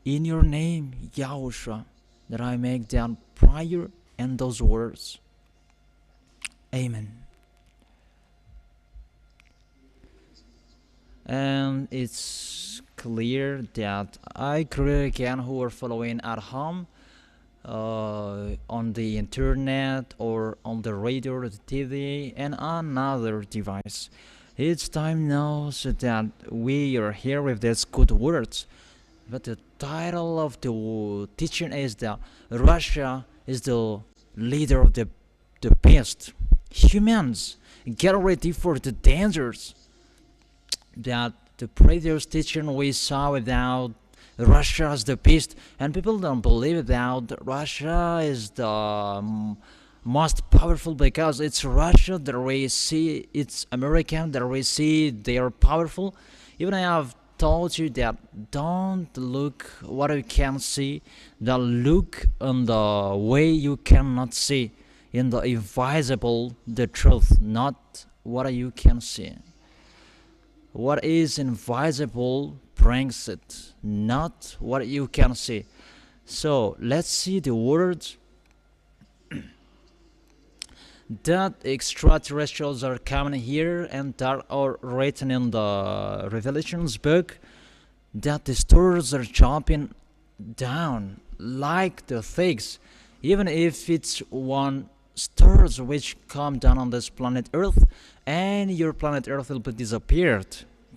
in your name, Yahushua, that I make that prayer and those words. Amen. And it's clear that I greet again who are following at home, on the internet or on the radio or the TV and another device. It's time now so that we are here with these good words. But the title of the teaching is that Russia is the leader of the beast. Humans, get ready for the dangers that the previous teaching we saw about Russia as the beast, and people don't believe that Russia is the most powerful because it's Russia that we see, it's American that we see they are powerful. Even I have told you that don't look what you can see, that look on the way you cannot see, in the invisible, the truth, not what you can see. What is invisible brings it, not what you can see. So let's see the words that extraterrestrials are coming here and that are written in the Revelations book, that the stars are jumping down like the things, even if it's one stars which come down on this planet Earth, and your planet Earth will be disappeared.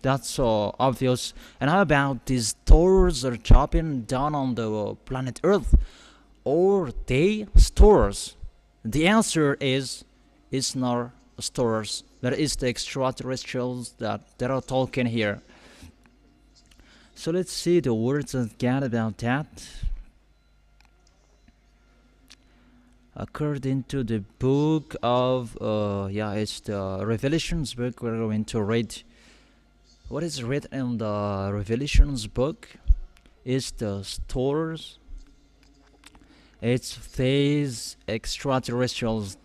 That's so obvious. And how about these stars are dropping down on the planet Earth, or they stars? The answer is, it's not stars. That is the extraterrestrials that are talking here. So let's see the words again about that. According to the book of, it's the Revelations book, we're going to read. What is written in the Revelations book is the stars. It's these extraterrestrials.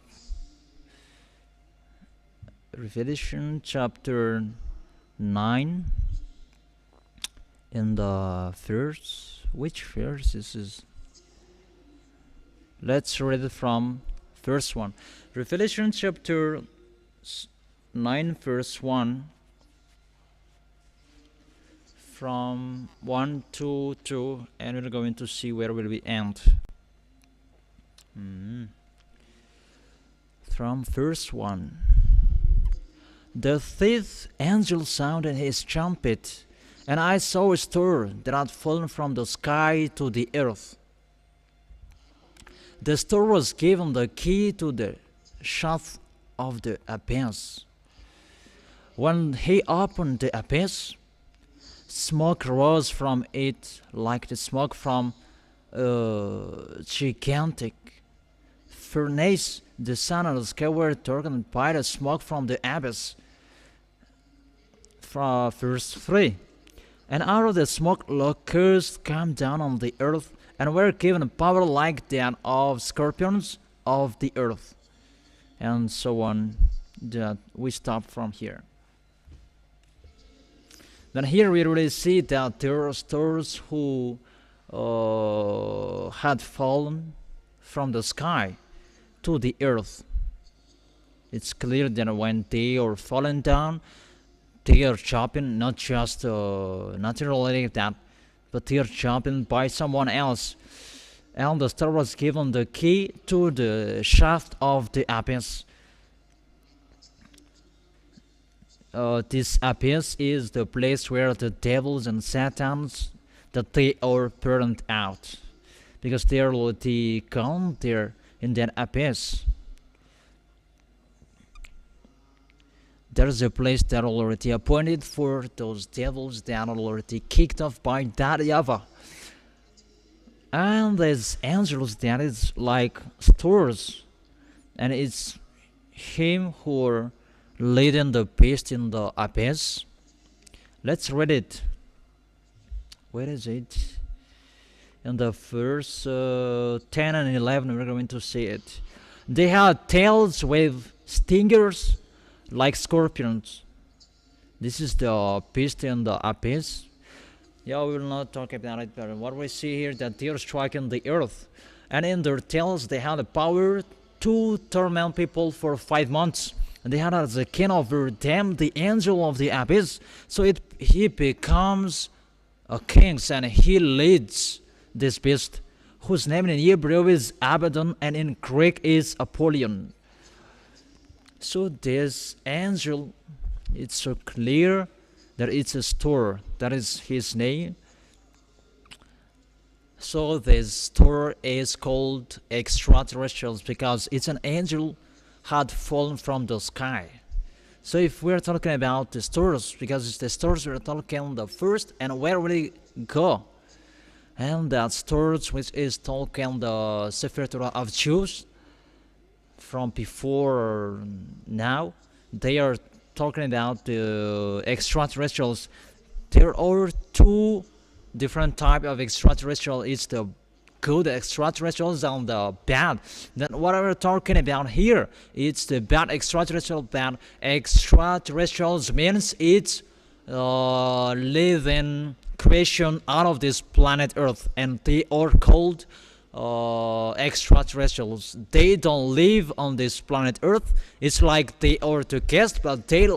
Revelation chapter 9 in the verse. Which verse this is? Let's read it from verse 1. Revelation chapter 9 verse 1, from 1 to 2, and we're going to see where will we end. From verse 1. The fifth angel sounded his trumpet, and I saw a star that had fallen from the sky to the earth. The star was given the key to the shaft of the abyss. When he opened the abyss, smoke rose from it like the smoke from a gigantic furnace. The sun and the sky were darkened by the smoke from the abyss. From verse 3. And out of the smoke locusts came down on the earth, and were given power like that of scorpions of the earth. And so on, that we stop from here. Then here we really see that there are stars who had fallen from the sky to the earth. It's clear that when they are falling down, they are chopping, not just naturally that, but they are chopping by someone else. And the star was given the key to the shaft of the abyss. This abyss is the place where the devils and satans, that they are burned out, because they are already gone there in that abyss. There's a place that already appointed for those devils that are already kicked off by that YAHVAH. And there's angels that is like stars, and it's him who are leading the beast in the abyss. Let's read it. Where is it? In the verse 10 and 11, we're going to see it. They had tails with stingers like scorpions. This is the beast in the abyss. Yeah, we will not talk about it, but what we see here that they are striking the earth, and in their tails they have the power to torment people for 5 months. And they had as a king over them the angel of the abyss. So he becomes a king, and he leads this beast, whose name in Hebrew is Abaddon and in Greek is Apollyon. So this angel, it's so clear that it's a store. That is his name. So this store is called extraterrestrials because it's an angel had fallen from the sky. So if we're talking about the stores, because it's the stores we're talking the first, and where will it go? And that stores which is talking the Sefer Torah of Jews from before now, they are talking about the extraterrestrials. There are two different type of extraterrestrial. It's the good extraterrestrials and the bad. Then what we're talking about here, it's the bad extraterrestrial. Bad extraterrestrials means it's living creation out of this planet Earth, and they are called extraterrestrials. They don't live on this planet Earth. It's like they are to guest, but they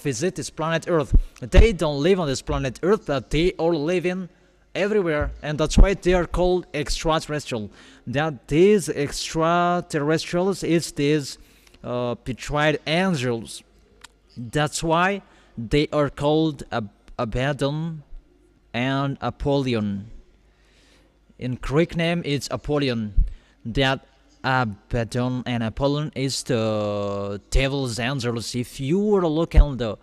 visit this planet Earth. They don't live on this planet Earth, but they are living everywhere, and that's why they are called extraterrestrial. That these extraterrestrials is these betrayed angels. That's why they are called Abaddon and Apollyon. In Greek name it's Apollyon. That Abaddon and Apollyon is the devil's angels. If you were to look at the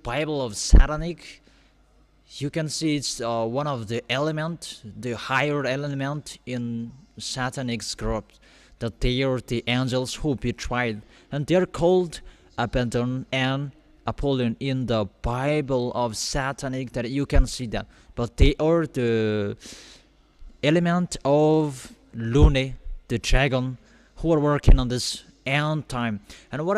Bible of Satanic, you can see it's one of the element, the higher element in Satanic's group, that they are the angels who betrayed, and they're called Abaddon and Apollyon in the Bible of Satanic, that you can see that. But they are the element of Lune, the dragon, who are working on this end time. And what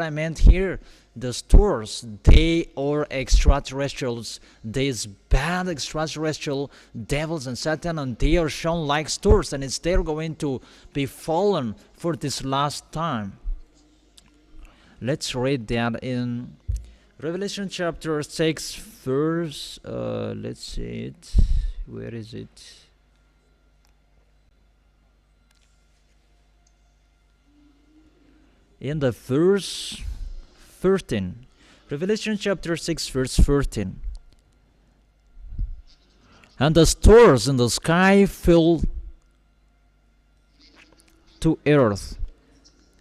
I meant here, the stores, they are extraterrestrials, these bad extraterrestrial devils and Satan, and they are shown like stores, and it's they're going to be fallen for this last time. Let's read that in Revelation chapter 6 verse, let's see it, where is it? In the verse 13, Revelation chapter 6 verse 13. And the stars in the sky fell to earth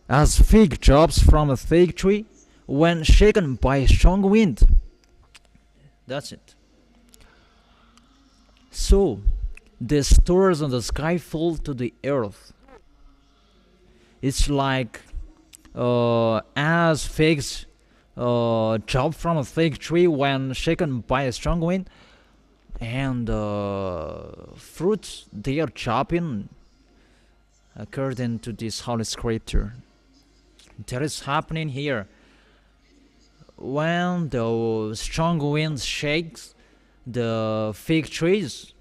as fig drops from a fig tree when shaken by a strong wind. That's it. So the stars in the sky fall to the earth. It's like as figs drop from a fig tree when shaken by a strong wind, and fruits they are chopping according to this holy scripture. That is happening here. When the strong wind shakes the fig trees,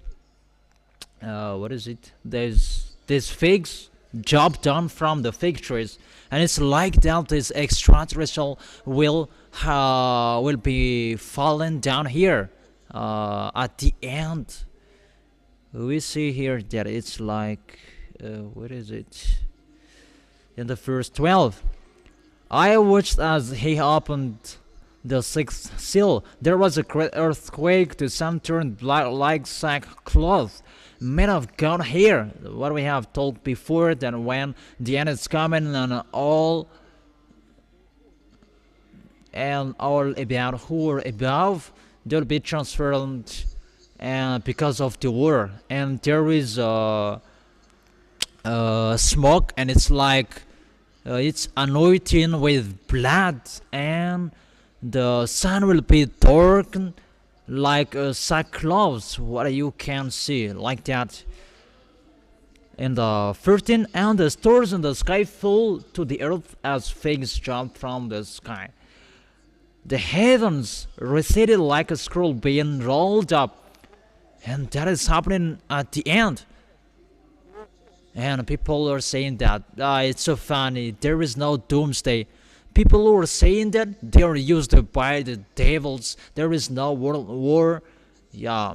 what is it? There's these figs drop down from the fig trees, and it's like that this extraterrestrial will be fallen down here at the end. We see here that it's like what is it? In the verse 12, I watched as he opened the sixth seal. There was a great earthquake. The sun turned black like sackcloth made of goat hair. What we have told before, that when the end is coming, and all about who are above, they'll be transformed, and because of the war, and there is smoke, and it's like it's anointing with blood, and the sun will be darkened like sackcloth, what you can see like that. In the 13, and the stars in the sky fall to the earth as figs drop from the sky. The heavens receded like a scroll being rolled up. And that is happening at the end. And people are saying that it's so funny. There is no doomsday. People who are saying that they are used by the devils. There is no world war. Yeah,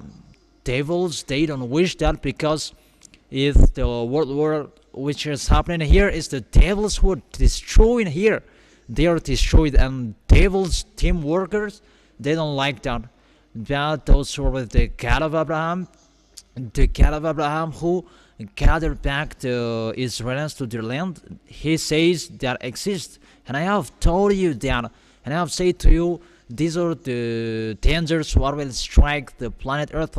devils, they don't wish that, because if the world war which is happening here is the devils who are destroying here. They are destroyed, and devils, team workers, they don't like that. But those who are with the God of Abraham, who gathered back the Israelites to their land, he says that exists. And I have told you that, and I have said to you, these are the dangers what will strike the planet Earth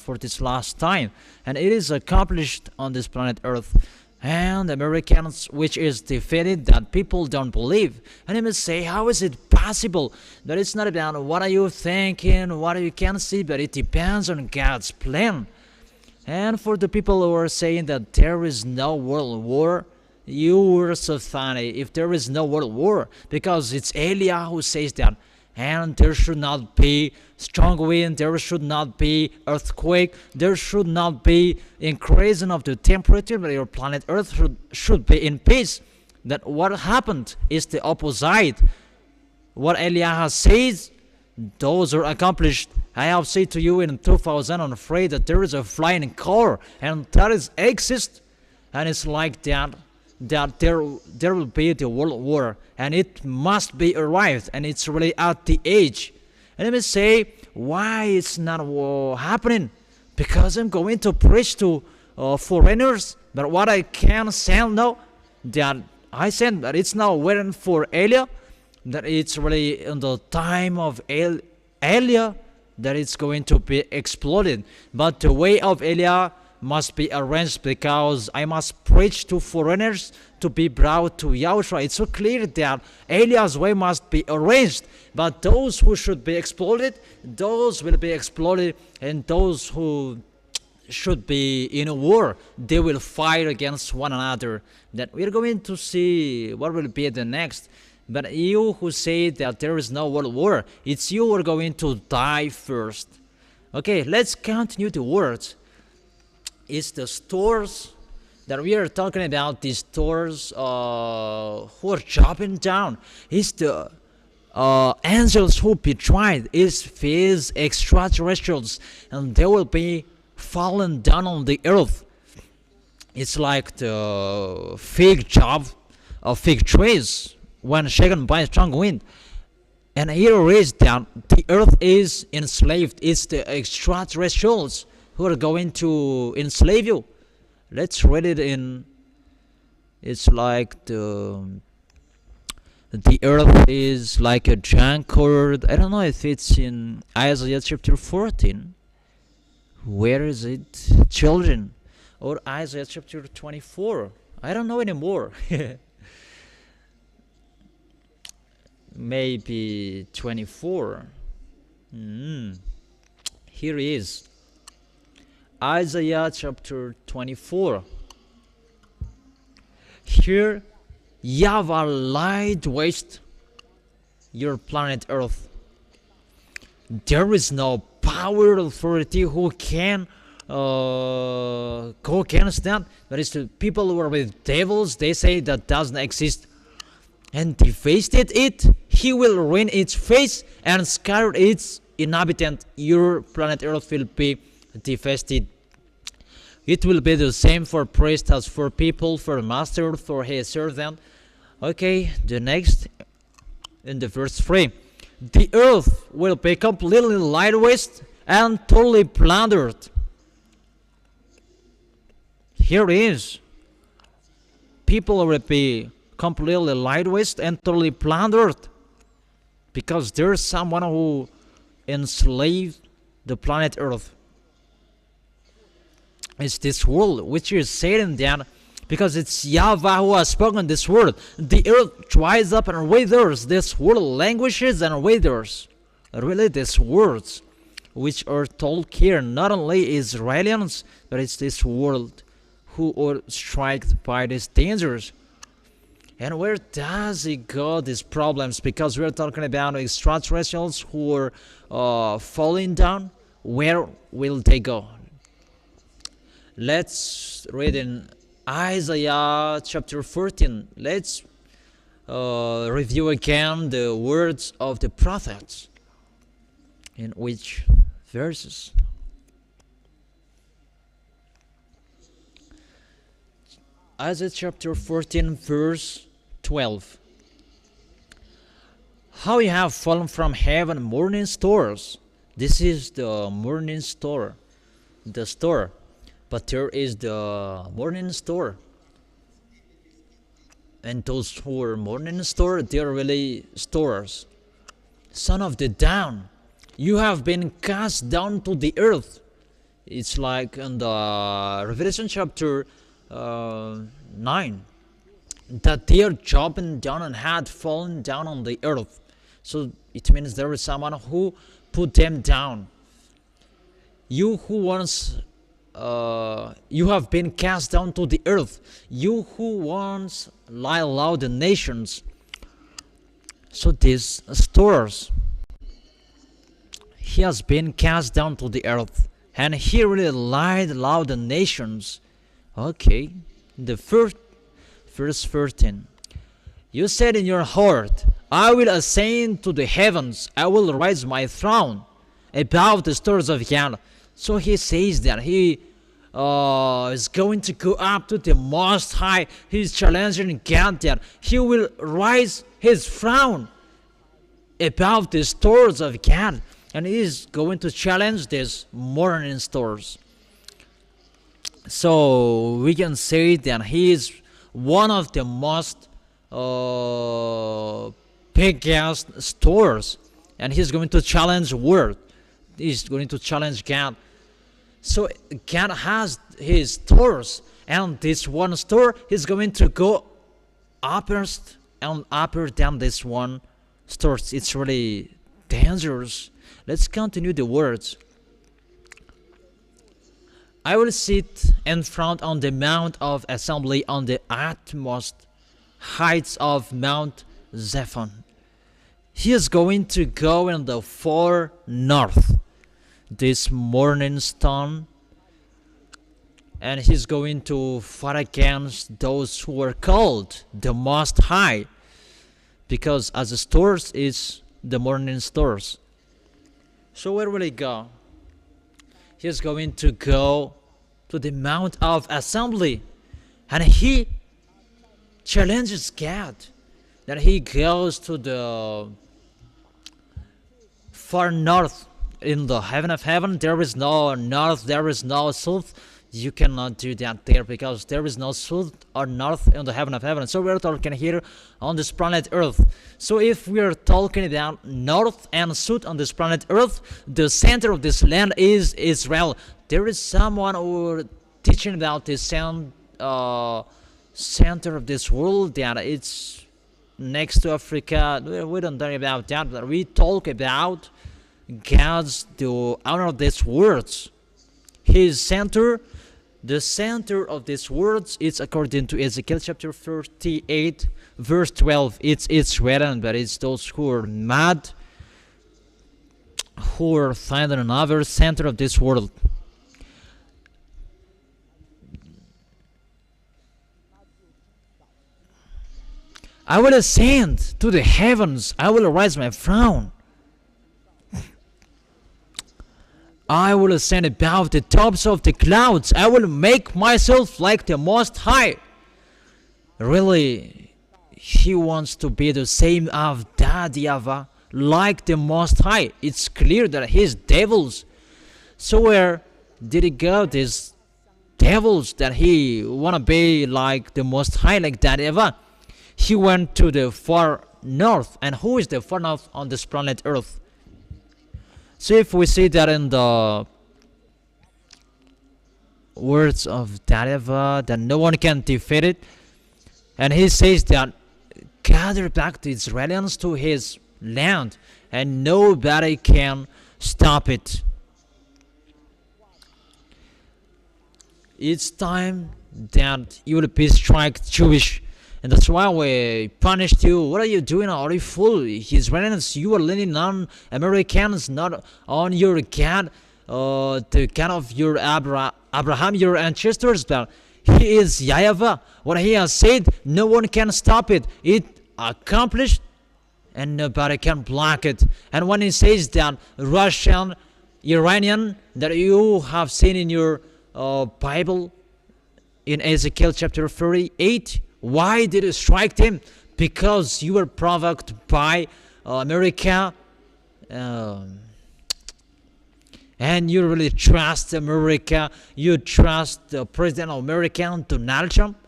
for this last time. And it is accomplished on this planet Earth. And Americans, which is defeated, that people don't believe. And you must say, how is it possible? That it's not about what are you thinking, what you can see, but it depends on God's plan. And for the people who are saying that there is no world war, you were so funny if there is no world war, because it's Elia who says that. And there should not be strong wind, there should not be earthquake, there should not be increasing of the temperature, but your planet Earth should be in peace. That what happened is the opposite. What Elia says, those are accomplished. I have said to you in 2003 that there is a flying car, and that is exist, and it's like that there will be the world war, and it must be arrived, and it's really at the age. And let me say why it's not happening, because I'm going to preach to foreigners. But what I can say now, that I said that it's now waiting for Elia, that it's really in the time of Elia that it's going to be exploded. But the way of Elia must be arranged, because I must preach to foreigners to be brought to YAHOSHUAH. It's so clear that Elia's way must be arranged, but those who should be exploded, those will be exploded, and those who should be in a war, they will fight against one another. That we're going to see what will be the next. But you who say that there is no world war, it's you who are going to die first. Okay, let's continue the words. It's the stores that we are talking about, these stores who are chopping down. It's the angels who betrayed. It's these extraterrestrials, and they will be fallen down on the earth. It's like the fig trees when shaken by a strong wind. And here is that the earth is enslaved. It's the extraterrestrials who are going to enslave you. Let's read it in. It's like the earth is like a drunkard. I don't know if it's in Isaiah chapter 14. Where is it? Children. Or Isaiah chapter 24. I don't know anymore. Maybe 24. Here is Isaiah chapter 24. Here, YAHVAH laid waste your planet Earth. There is no power authority who can go against that. But it's the people who are with devils, they say that doesn't exist. And devasted it, he will ruin its face and scatter its inhabitant. Your planet Earth will be devastated. It will be the same for priest as for people, for master, for his servant. Okay, the next, in the verse 3. The earth will be completely laid waste and totally plundered. Here is. People will be completely laid waste and totally plundered, because there's someone who enslaved the planet Earth. It's this world which is saying that, because it's YAHVAH who has spoken this word. The earth dries up and withers. This world languishes and withers. Really, these words which are told here, not only Israelians, but it's this world who are struck by these dangers. And where does it go, these problems? Because we're talking about extraterrestrials who are falling down. Where will they go? Let's read in Isaiah chapter 14. Let's review again the words of the prophets. In which verses? Isaiah chapter 14 verse 12. How you have fallen from heaven, morning stars. This is the morning star, the store. But there is the morning star. And those who are morning star, they're really stars. Son of the down, you have been cast down to the earth. It's like in the Revelation chapter 9, that they are jumping down and had fallen down on the earth. So it means there is someone who put them down. You who once you have been cast down to the earth, you who once lie loud the nations. So these stars, he has been cast down to the earth, and he really lied loud the nations. Okay, the first verse 13. You said in your heart, I will ascend to the heavens, I will raise my throne above the stars of Yah. So he says that he is going to go up to the Most High. He's challenging God that he will rise his throne above the stars of God, and he is going to challenge these morning stars. So we can say that he is one of the most biggest stars, and he's going to challenge the world. He's going to challenge God. So God has his stars, and this one star is going to go upper and upper than this one star. It's really dangerous. Let's continue the words. I will sit in front on the mount of assembly on the utmost heights of Mount Zephon. He is going to go in the far north, this morning sun, and he's going to fight against those who are called the Most High, because as the stars is the morning stars. So where will he go? He's going to go to the Mount of Assembly, and he challenges God that he goes to the far north. In the heaven of heaven, there is no north, there is no south. You cannot do that there, because there is no south or north in the heaven of heaven. So we're talking here on this planet Earth. So if we're talking about north and south on this planet Earth, the center of this land is Israel. There is someone who teaching about this center of this world, that it's next to Africa. We don't talk about that, but we talk about God's the owner of these words. His center, the center of these words, it's according to Ezekiel chapter 38 verse 12. It's written, but it's those who are mad, who are finding another center of this world. I will ascend to the heavens, I will raise my throne. I will ascend above the tops of the clouds. I will make myself like the Most High. Really, he wants to be the same of Daddy YAHVAH, like the Most High. It's clear that he's devils. So where did he go? These devils that he want to be like the Most High, like Daddy YAHVAH. He went to the far north. And who is the far north on this planet Earth? So if we see that in the words of Daddy YAHVAH, that no one can defeat it, and he says that gather back the Israelites to his land, and nobody can stop it. It's time that you will be strike Jewish, and that's why we punished you. What are you doing? Are you fool? His residents, you are leaning on Americans, not on your God, the God of your Abraham, your ancestors. That he is YAHVAH. What he has said, no one can stop it. It accomplished, and nobody can block it. And when he says that Russian, Iranian, that you have seen in your Bible, in Ezekiel chapter 38, why did you strike them? Because you were provoked by America, and you really trust America. You trust the President of America, Donald Trump.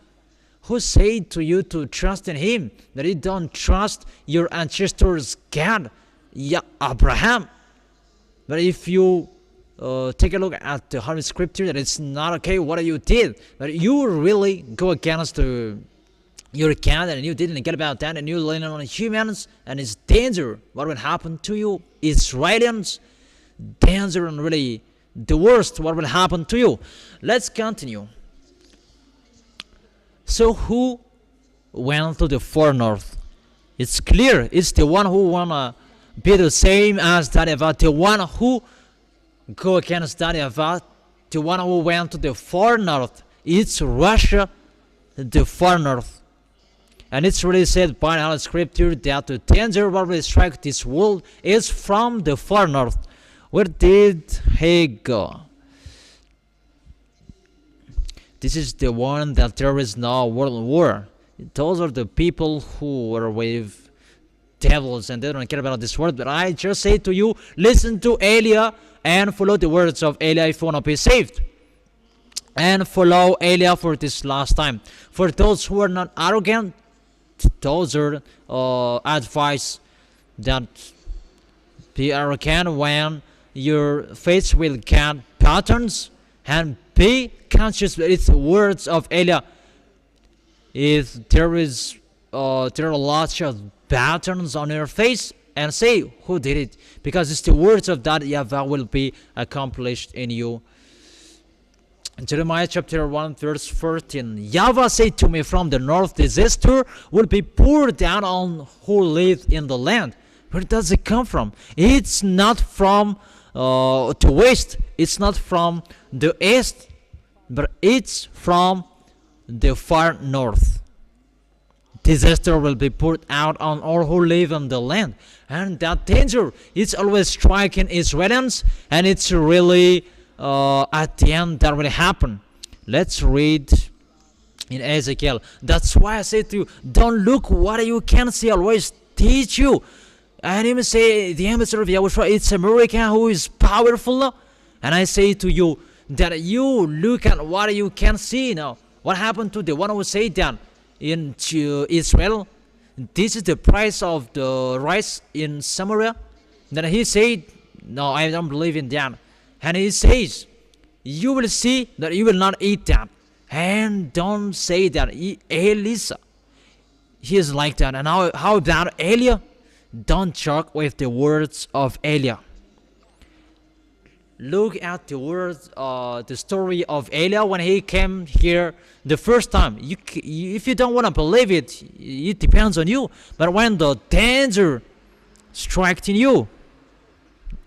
Who said to you to trust in him? That you don't trust your ancestors' God, Abraham. But if you take a look at the Holy Scripture, that it's not okay what you did, but you really go against your God, and you didn't get about that, and you lean on humans, and it's danger. What will happen to you, Israelians? Danger, and really the worst. What will happen to you? Let's continue. So who went to the far north? It's clear. It's the one who wanna be the same as YAHVAH, the one who go against YAHVAH, the one who went to the far north. It's Russia, the far north. And it's really said by the Holy Scripture that the danger that will strike this world is from the far north. Where did he go? This is the one that there is no world war. Those are the people who are with devils and they don't care about this world. But I just say to you, listen to Elia and follow the words of Elia if you want to be saved. And follow Elia for this last time. For those who are not arrogant, those are advice that be arrogant when your face will get patterns, and be conscious that it's words of Elia. If there are lots of patterns on your face, and say who did it, because it's the words of that YAHVAH will be accomplished in you. Jeremiah chapter 1 verse 14. YAHVAH said to me, from the north disaster will be poured down on who live in the land. Where does it come from? It's not from the west, it's not from the east, but it's from the far north. Disaster will be poured out on all who live in the land. And that danger is always striking Israelians, and it's really at the end that will happen. Let's read in Ezekiel. That's why I say to you, don't look what you can see, always teach you. And even say the ambassador of YAHOSHUAH, it's America who is powerful. And I say to you that you look at what you can see now. What happened to the one who said that in Israel? This is the price of the rice in Samaria. Then he said, no, I don't believe in that. And he says, you will see that you will not eat that. And don't say that. Elisa, he is like that. And how about Elia? Don't joke with the words of Elia. Look at the words, the story of Elia when he came here the first time. If you don't want to believe it, it depends on you. But when the danger strikes in you,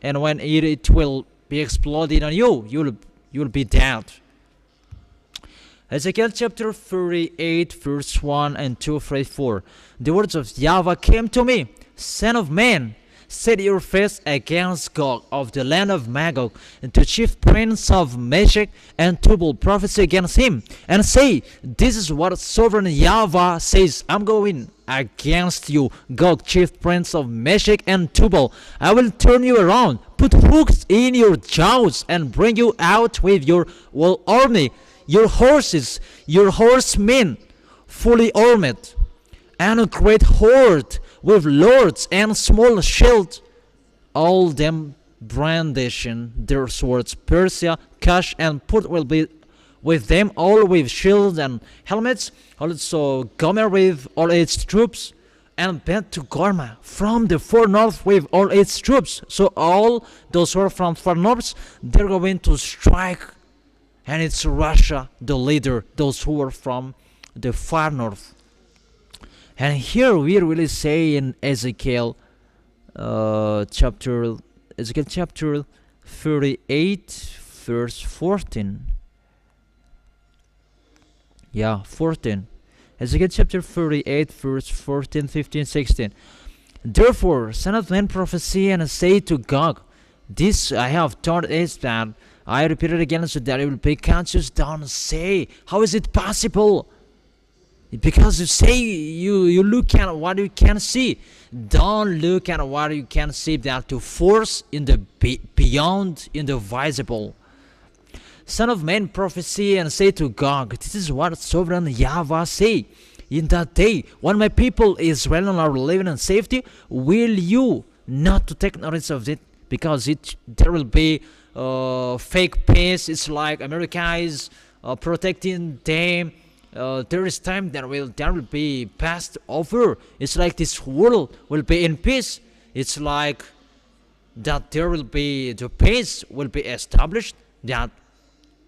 and when it will be exploded on you, you'll be dead. Ezekiel chapter 38 verse 1 and 2, phrase 4. The words of YAHVAH came to me, Son of man, set your face against Gog of the land of Magog, and the chief prince of Meshech and Tubal prophesy against him, and say, this is what sovereign YAHVAH says, I'm going against you, Gog, chief prince of Meshech and Tubal. I will turn you around, put hooks in your jaws, and bring you out with your whole army, your horses, your horsemen, fully armed, and a great horde, with lords and small shields, all them brandishing their swords. Persia, Cush, and Put will be with them, all with shields and helmets. Also Gomer with all its troops, and bent to Gorma from the far north with all its troops. So all those who are from far north, they're going to strike, and it's Russia, the leader, those who are from the far north. And here we really say in Ezekiel chapter 38 verse 14. Yeah, 14. Ezekiel chapter 38 verse 14, 15, 16. Therefore, son of man, prophesy and say to Gog, this I have taught is that I repeat it again so that it will be conscious. Don't say, how is it possible? Because you say you look at what you can see. Don't look at what you can see, that to force in the beyond, in the visible. Son of man, prophesy and say to Gog, this is what sovereign YAHVAH say. In that day, when my people Israel are living in safety, will you not to take notice of it? Because there will be fake peace. It's like America is protecting them. There is time that will be passed over. It's like this world will be in peace. It's like that there will be the peace will be established. That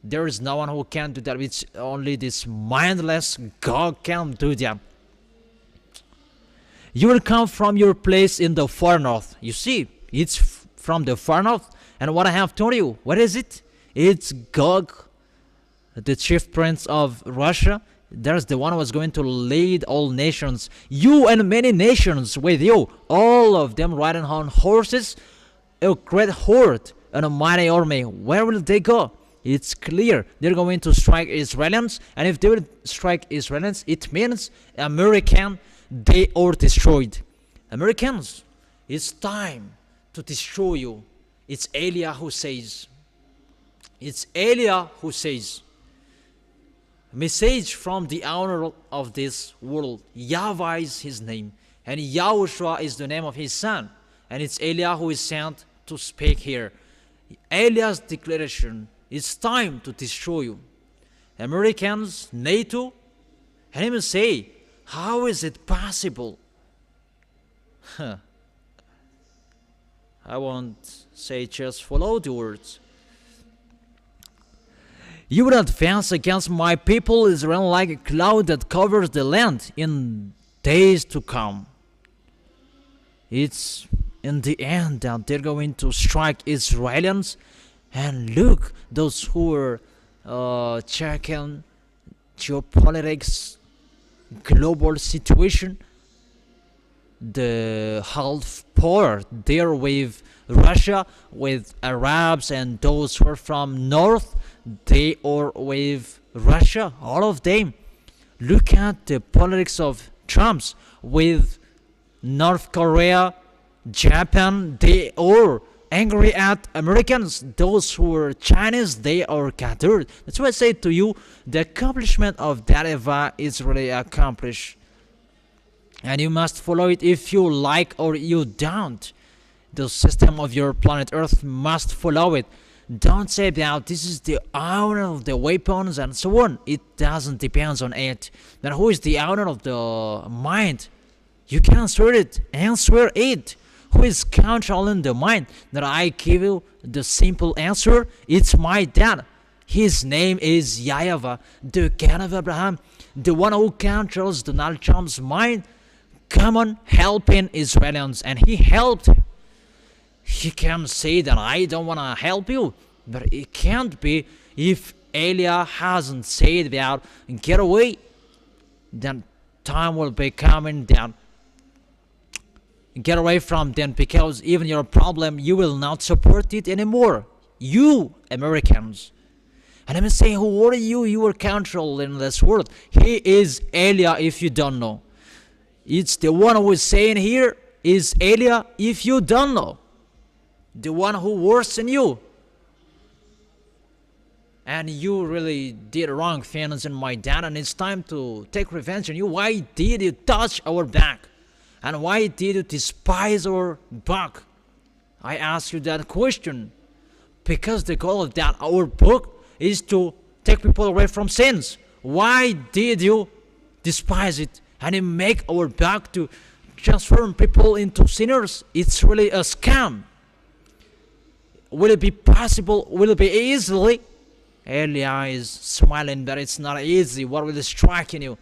there is no one who can do that. It's only this mindless God can do that. You will come from your place in the far north. You see, it's from the far north. And what I have told you, what is it? It's Gog, the chief prince of Russia. There's the one who was going to lead all nations. You and many nations with you. All of them riding on horses. A great horde and a mighty army. Where will they go? It's clear they're going to strike Israelis, and if they will strike Israelis, it means American, they are destroyed. Americans, it's time to destroy you. It's Eliah who says. It's Eliah who says. Message from the owner of this world. YAHVAH is his name, and YAHOSHUAH is the name of his son, and it's Eliah who is sent to speak here. Eliah's declaration. It's time to destroy you. Americans, NATO, and even say, how is it possible? I won't say, just follow the words. You will advance against my people Israel like a cloud that covers the land in days to come. It's in the end that they're going to strike Israelis. And look, those who are checking geopolitics, global situation, the half power there with Russia, with Arabs, and those who are from north, they are with Russia, all of them. Look at the politics of Trump's with North Korea, Japan, they are angry at Americans. Those who are Chinese, they are scattered. That's why I say to you, the accomplishment of that YAHVAH is really accomplished. And you must follow it if you like or you don't. The system of your planet Earth must follow it. Don't say that this is the owner of the weapons and so on. It doesn't depend on it. Then who is the owner of the mind? You can answer it. Answer it. Who is controlling the mind? That I give you the simple answer. It's my dad. His name is YAHVAH, the God of Abraham, the one who controls Donald Trump's mind. Come on, helping Israelis, and he helped. He can say that I don't want to help you, but it can't be if Eliah hasn't said that get away. Then time will be coming down. Get away from them, because even your problem, you will not support it anymore. You, Americans. And I'm saying, who are you? You are controlling this world. He is Eliah, if you don't know. It's the one who is saying here is Eliah, if you don't know. The one who works in you. And you really did wrong things in my dad, and it's time to take revenge on you. Why did you touch our back? And why did you despise our back? I ask you that question. Because the goal of that our book is to take people away from sins. Why did you despise it and you make our back to transform people into sinners? It's really a scam. Will it be possible? Will it be easily? Eliah is smiling that it's not easy. What will strike in you?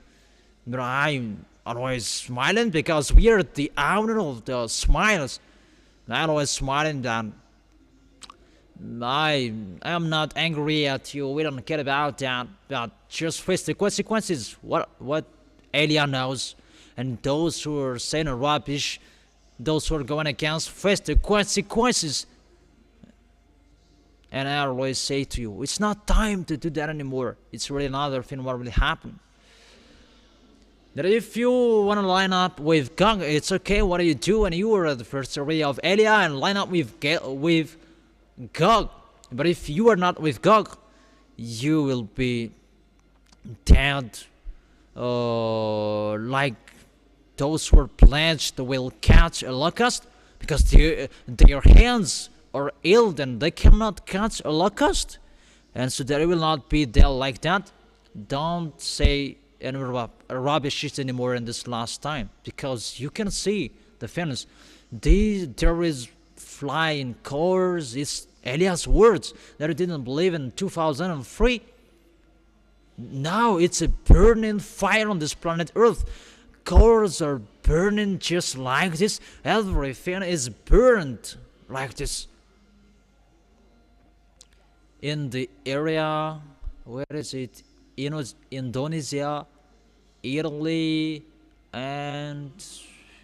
But I always smiling because we are the owner of the smiles. I'm always smiling that I am not angry at you. We don't care about that, but just face the consequences. What Elia knows, and those who are saying rubbish, those who are going against, face the consequences. And I always say to you, it's not time to do that anymore. It's really another thing what really happened. That if you want to line up with Gog, it's okay. What do you do? And you are at the first area of Elia and line up with Gog. But if you are not with Gog, you will be dead. Like those who are pledged will catch a locust because their hands are ill and they cannot catch a locust. And so they will not be dead like that. Don't say any rubbish shit anymore in this last time, because you can see the fence. There is flying cars. It's Elias' words that he didn't believe in 2003. Now it's a burning fire on this planet Earth. Cars are burning just like this. Everything is burned like this. In the area, where is it? Indonesia, Italy, and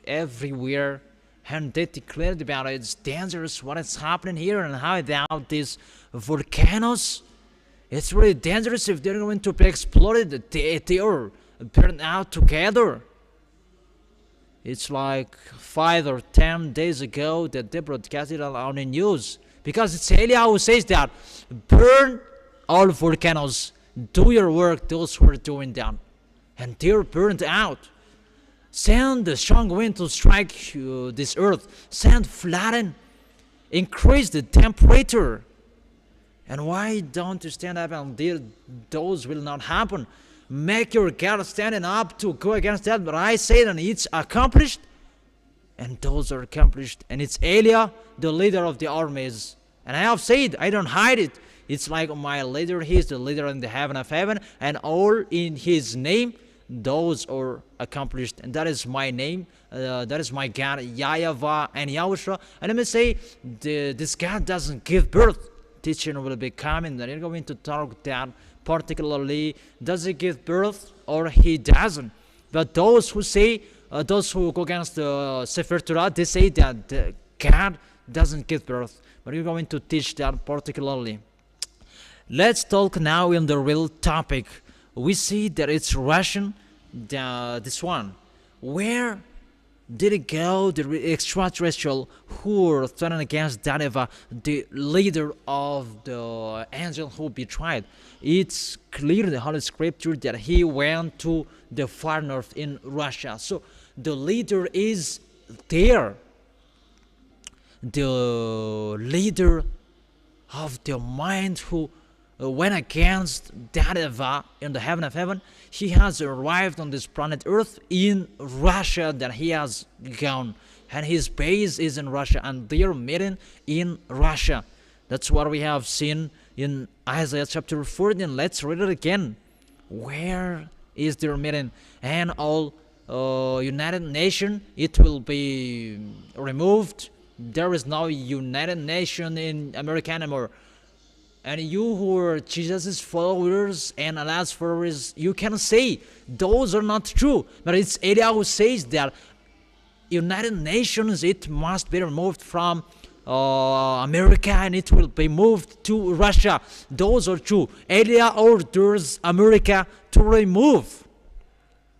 everywhere, and they declared about it. It's dangerous what is happening here, and how about these volcanoes. It's really dangerous if they're going to be exploded. They are burned out together. It's like 5 or 10 days ago that they broadcasted on the news, because it's Elia who says that burn all volcanoes. Do your work, those who are doing that. And they're burned out. Send the strong wind to strike this earth. Send flooding. Increase the temperature. And why don't you stand up and those will not happen? Make your God standing up to go against that. But I say that it's accomplished. And those are accomplished. And it's Elia, the leader of the armies. And I have said, I don't hide it. It's like my leader, he is the leader in the heaven of heaven, and all in his name, those are accomplished. And that is my name, that is my God, YAHVAH and YAHOSHUAH. And let me say, this God doesn't give birth. Teaching will be coming, that you're going to talk that particularly, does he give birth or he doesn't. But those who say, those who go against the Sefer Torah, they say that God doesn't give birth. But you're going to teach that particularly. Let's talk now in the real topic. We see that it's Russian, this one. Where did it go, the extraterrestrial who are standing against YAHVAH, the leader of the angel who betrayed? It's clear in the Holy Scripture that he went to the far north in Russia. So the leader is there. The leader of the mind who went against YAHVAH in the heaven of heaven, he has arrived on this planet Earth in Russia, that he has gone. And his base is in Russia, and they are meeting in Russia. That's what we have seen in Isaiah chapter 14. Let's read it again. Where is their meeting? And all United Nation, it will be removed. There is no United Nation in America anymore. And you who are Jesus' followers and Allah's followers, you can say those are not true. But it's Elia who says that United Nations, it must be removed from America and it will be moved to Russia. Those are true. Elia orders America to remove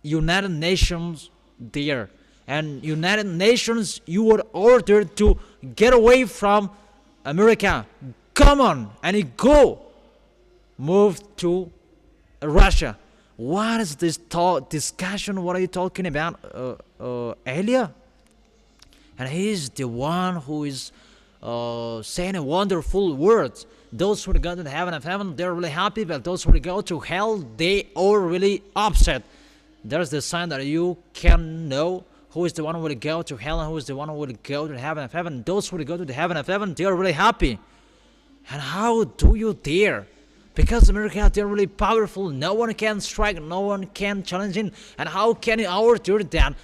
United Nations there. And United Nations, you were ordered to get away from America. Come on, and it go. Move to Russia. What is this discussion? What are you talking about, Elia? And he is the one who is saying wonderful words. Those who go to the heaven of heaven, they're really happy, but those who go to hell, they are really upset. There's the sign that you can know who is the one who will go to hell and who is the one who will go to the heaven of heaven. Those who will go to the heaven of heaven, they are really happy. And how do you dare? Because America, they're really powerful. No one can strike, no one can challenge him. And how can our turn then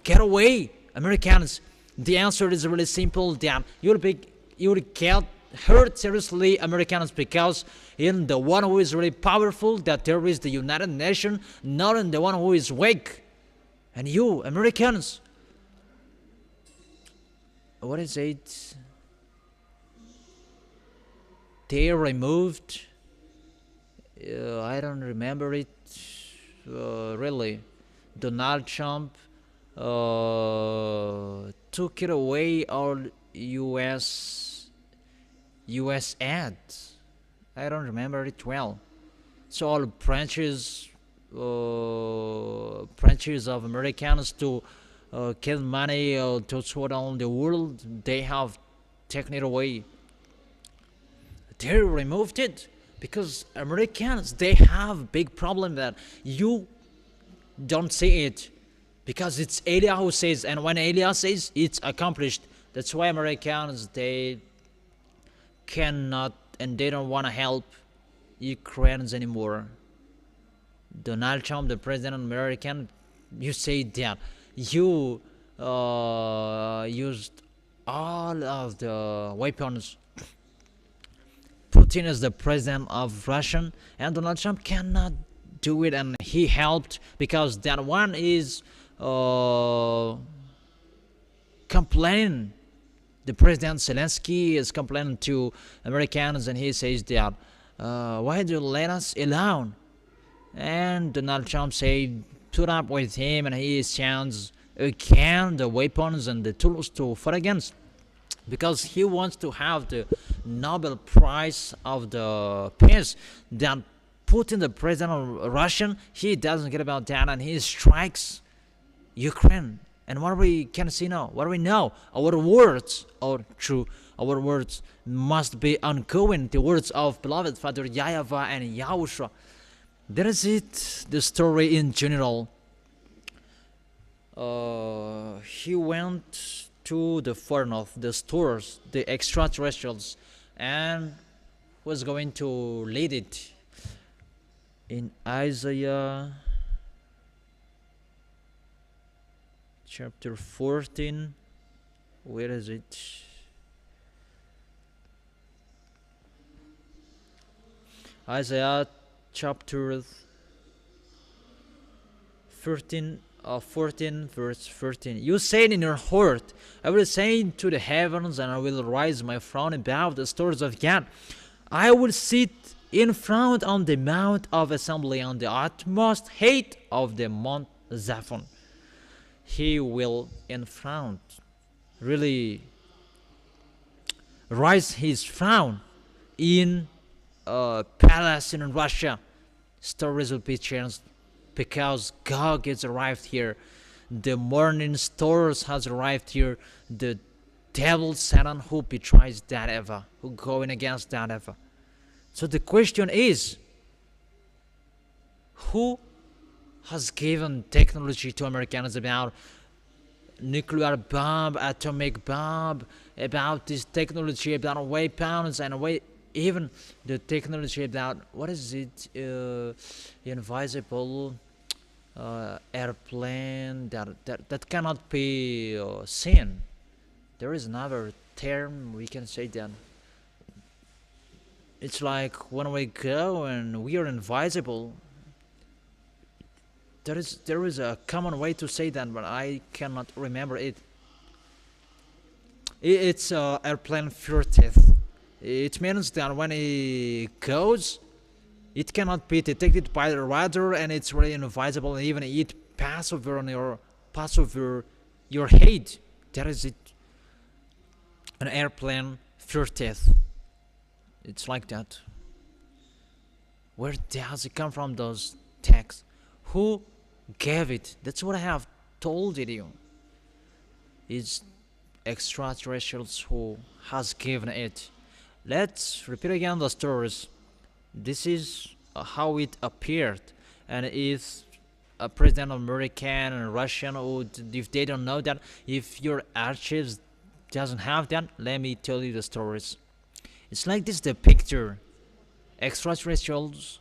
get away, Americans? The answer is really simple. Then you'll get hurt seriously, Americans, because in the one who is really powerful, that there is the United Nations, not in the one who is weak. And you, Americans, what is it? They removed. I don't remember it really. Donald Trump took it away all U.S. ads. I don't remember it well. So all branches of Americans to get money to sort on the world, they have taken it away. They removed it because Americans, they have big problem that you don't see it, because it's Elia who says, and when Elia says, it's accomplished. That's why Americans, they cannot and they don't want to help Ukrainians anymore. Donald Trump, the president of America, you say that you used all of the weapons. Putin is the president of Russia, and Donald Trump cannot do it, and he helped because that one is complaining. The president Zelensky is complaining to Americans, and he says that why do you let us alone? And Donald Trump said, put up with him, and he sends again the weapons and the tools to fight against, because he wants to have the Nobel Prize of the peace. That Putin, the president of Russia, he doesn't get about that, and he strikes Ukraine. And what we can see now, what we know, our words are true. Our words must be ongoing. The words of beloved Father YAHVAH and YAHOSHUAH. That is it, the story in general. He went to the far north, the stores, the extraterrestrials, and was going to lead it. In Isaiah chapter 14, where is it? Isaiah chapter 14, verse 13. You said in your heart, I will ascend to the heavens, and I will raise my throne above the stars of God. I will sit in front on the mount of assembly on the utmost height of the Mount Zaphon. He will in front really rise his throne in a palace in Russia. Stories will be changed because God has arrived here. The morning stars has arrived here. The devil Satan who betrays that ever, who going against that ever. So the question is, who has given technology to Americans about nuclear bomb, atomic bomb, about this technology, about weapons, and even the technology about, what is it, invisible airplane that cannot be seen. There is another term we can say that. It's like when we go and we are invisible. There is a common way to say that, but I cannot remember it. It's airplane furtive. It means that when it goes, it cannot be detected by the radar, and it's really invisible, and even it pass over your head. That is it. An airplane furtive. It's like that. Where does it come from, those texts? Who gave it? That's what I have told you. It's extraterrestrials who has given it. Let's repeat again the stories. This is how it appeared, and if a president of American and Russian, or if they don't know that, if your archives doesn't have that, let me tell you the stories. It's like this, the picture. extraterrestrials,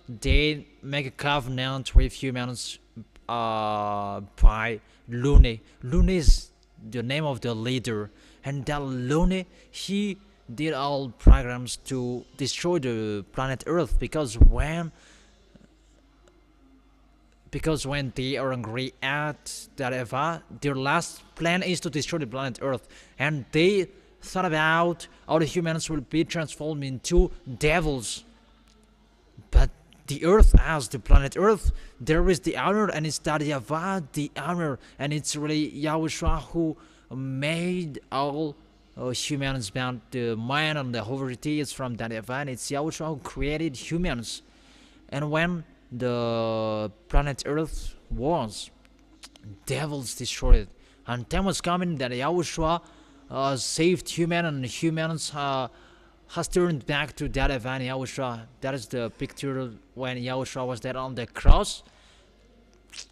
they make a covenant with humans by Lune. Lune is the name of the leader, and that Lune, he did all programs to destroy the planet Earth, because when they are angry at that YAHVAH, their last plan is to destroy the planet Earth, and they thought about how the humans will be transformed into devils. But the Earth, as the planet Earth, there is the owner, and it's that YAHVAH, the owner, and it's really YAHOSHUAH who made all humans, bound the mind and the authority is from that YAHVAH, and it's YAHOSHUAH who created humans. And when the planet Earth was, devils destroyed it, and time was coming that YAHOSHUAH saved human, and humans has turned back to that YAHVAH and YAHOSHUAH. That is the picture when YAHOSHUAH was there on the cross.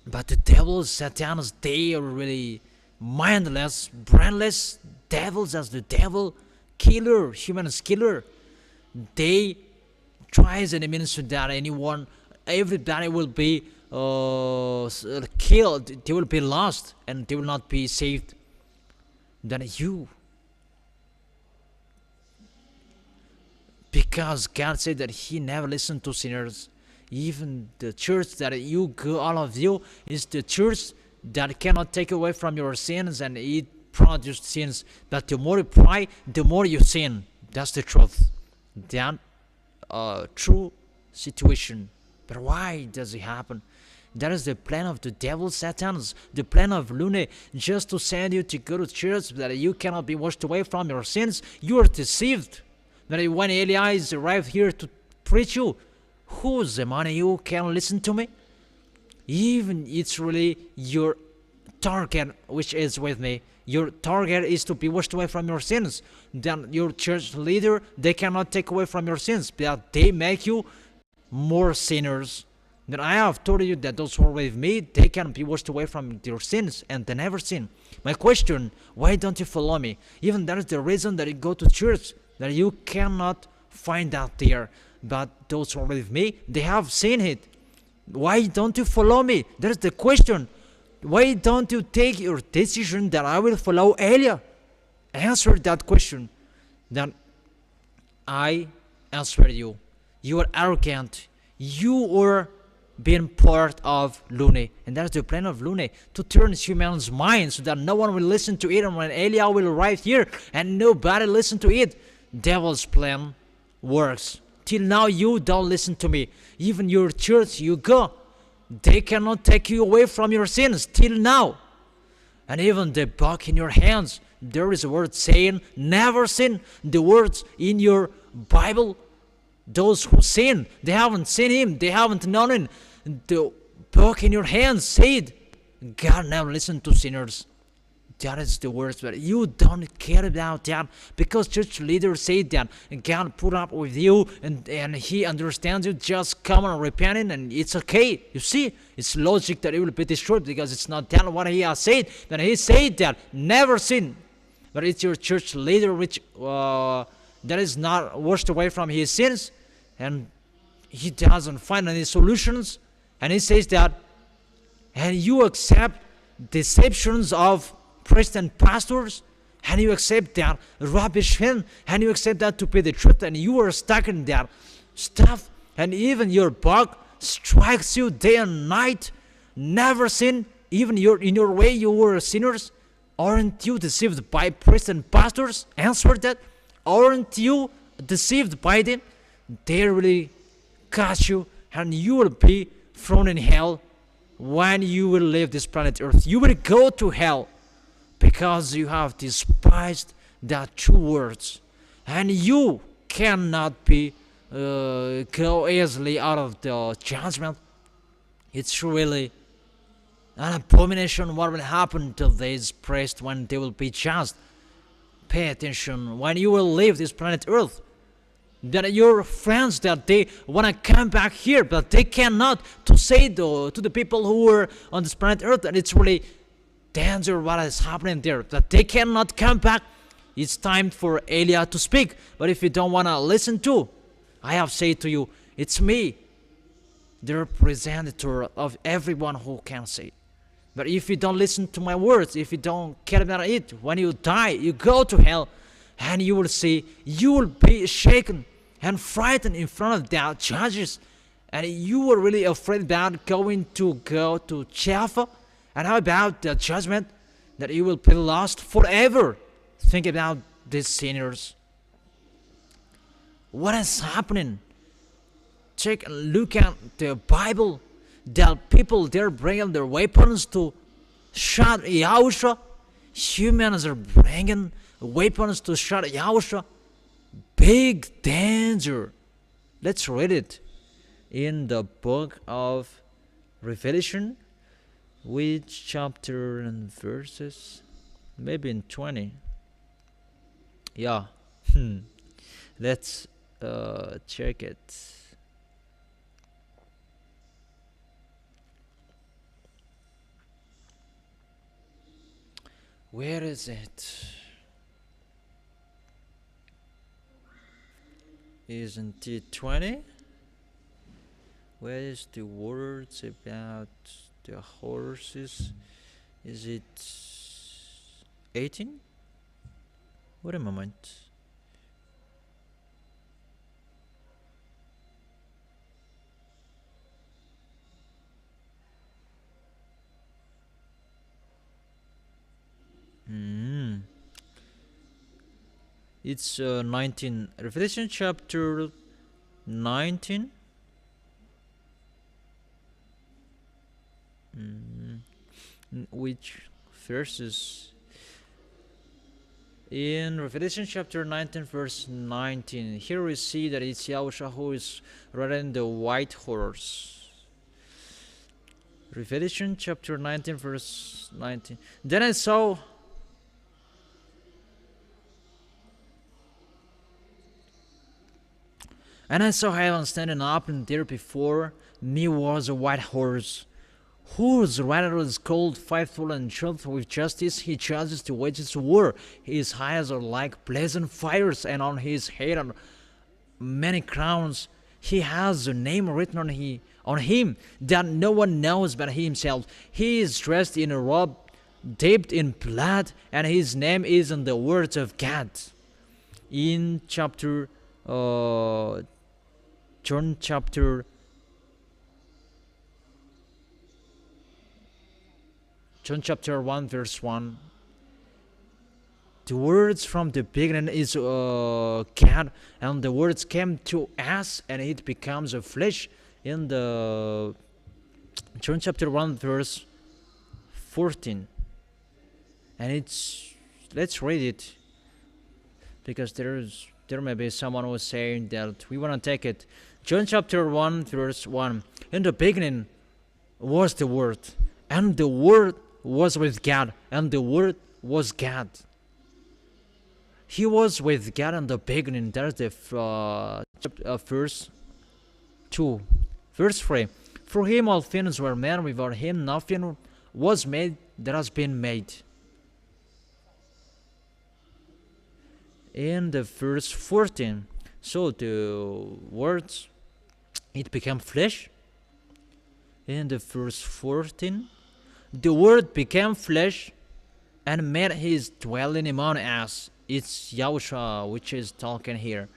But the devils, Satans, they are really mindless, brainless devils, as the devil killer, humans killer. They tries and means that anyone, everybody will be killed, they will be lost, and they will not be saved. Then you, because God said that He never listened to sinners. Even the church that you go, all of you, is the church that cannot take away from your sins, and it produced sins. But the more you pray, the more you sin. That's the truth. That true situation. But why does it happen? That is the plan of the devil, Satans, the plan of Lune, just to send you to go to church, that you cannot be washed away from your sins. You are deceived. That when Elias arrived here to preach you, who's the man you can listen to me? Even it's really your target which is with me. Your target is to be washed away from your sins. Then your church leader, they cannot take away from your sins, but they make you more sinners. Then I have told you that those who are with me, they can be washed away from their sins, and they never sin. My question, why don't you follow me? Even that is the reason that you go to church, that you cannot find out there. But those who are with me, they have seen it. Why don't you follow me? That is the question. Why don't you take your decision that I will follow Elia? Answer that question. Then I answer you. You are arrogant. You are being part of Lune. And that's the plan of Lune, to turn humans' minds so that no one will listen to it. And when Elia will arrive here and nobody listen to it, devil's plan works. Till now you don't listen to me. Even your church you go, they cannot take you away from your sins till now. And even the book in your hands, there is a word saying never sin. The words in your Bible, those who sin, they haven't seen Him, they haven't known Him. The book in your hands said God never listened to sinners. That is the words, but you don't care about that, because church leaders say that God put up with you, and He understands you. Just come and repenting, and it's okay. You see, it's logic that it will be destroyed, because it's not that what He has said. Then He said that never sin, but it's your church leader which that is not washed away from his sins, and he doesn't find any solutions, and he says that, and you accept deceptions of priests and pastors, and you accept that rubbish thing, and you accept that to be the truth, and you are stuck in that stuff, and even your bug strikes you day and night. Never sin. Even in your way you were sinners. Aren't you deceived by priests and pastors? Answer that. Aren't you deceived by them? They really catch you, and you will be thrown in hell when you will leave this planet Earth. You will go to hell, because you have despised the true words, and you cannot be go easily out of the judgment. It's really an abomination what will happen to these priests when they will be judged. Pay attention when you will leave this planet Earth. That your friends, that they want to come back here, but they cannot, to say to the people who are on this planet Earth, and it's really danger what is happening there, that they cannot come back. It's time for Elia to speak. But if you don't want to listen to, I have said to you, it's me, the representative of everyone who can say. But if you don't listen to my words, if you don't care about it, when you die, you go to hell, and you will see, you will be shaken and frightened in front of the judges, and you were really afraid about going to go to YAHVAH. And how about the judgment that you will be lost forever? Think about these sinners. What is happening? Take a look at the Bible. The people there bringing their weapons to shot YAHOSHUAH. Humans are bringing weapons to shot YAHOSHUAH. Big danger. Let's read it in the book of Revelation. Which chapter and verses? Maybe in 20. Yeah. Let's check it. Where is it? Isn't it 20? Where is the words about the horses? Is it 18? Wait a moment. It's 19. Revelation chapter 19. Which verses? In Revelation chapter 19 verse 19, here we see that it's YAHOSHUAH who is riding the white horse. Revelation chapter 19 verse 19. Then I saw heaven standing up, and there before me was a white horse, whose rider is called Faithful and Truthful. With justice he judges the wages of war. His eyes are like blazing fires, and on his head are many crowns. He has a name written on him that no one knows but he himself. He is dressed in a robe dipped in blood, and his name is in the words of God. In John chapter 1 verse 1, the words from the beginning is God, and the words came to us, and it becomes a flesh. In the John chapter 1 verse 14, and let's read it, because there may be someone who is saying that we want to take it. John chapter 1 verse 1, in the beginning was the Word, and the Word was with God, and the Word was God. He was with God in the beginning. There's the verse 2. Verse 3. For him all things were made, without him nothing was made that has been made. In the verse 14. So the words, it became flesh. In the verse 14. The Word became flesh and made his dwelling among us. It's YAHOSHUAH which is talking here.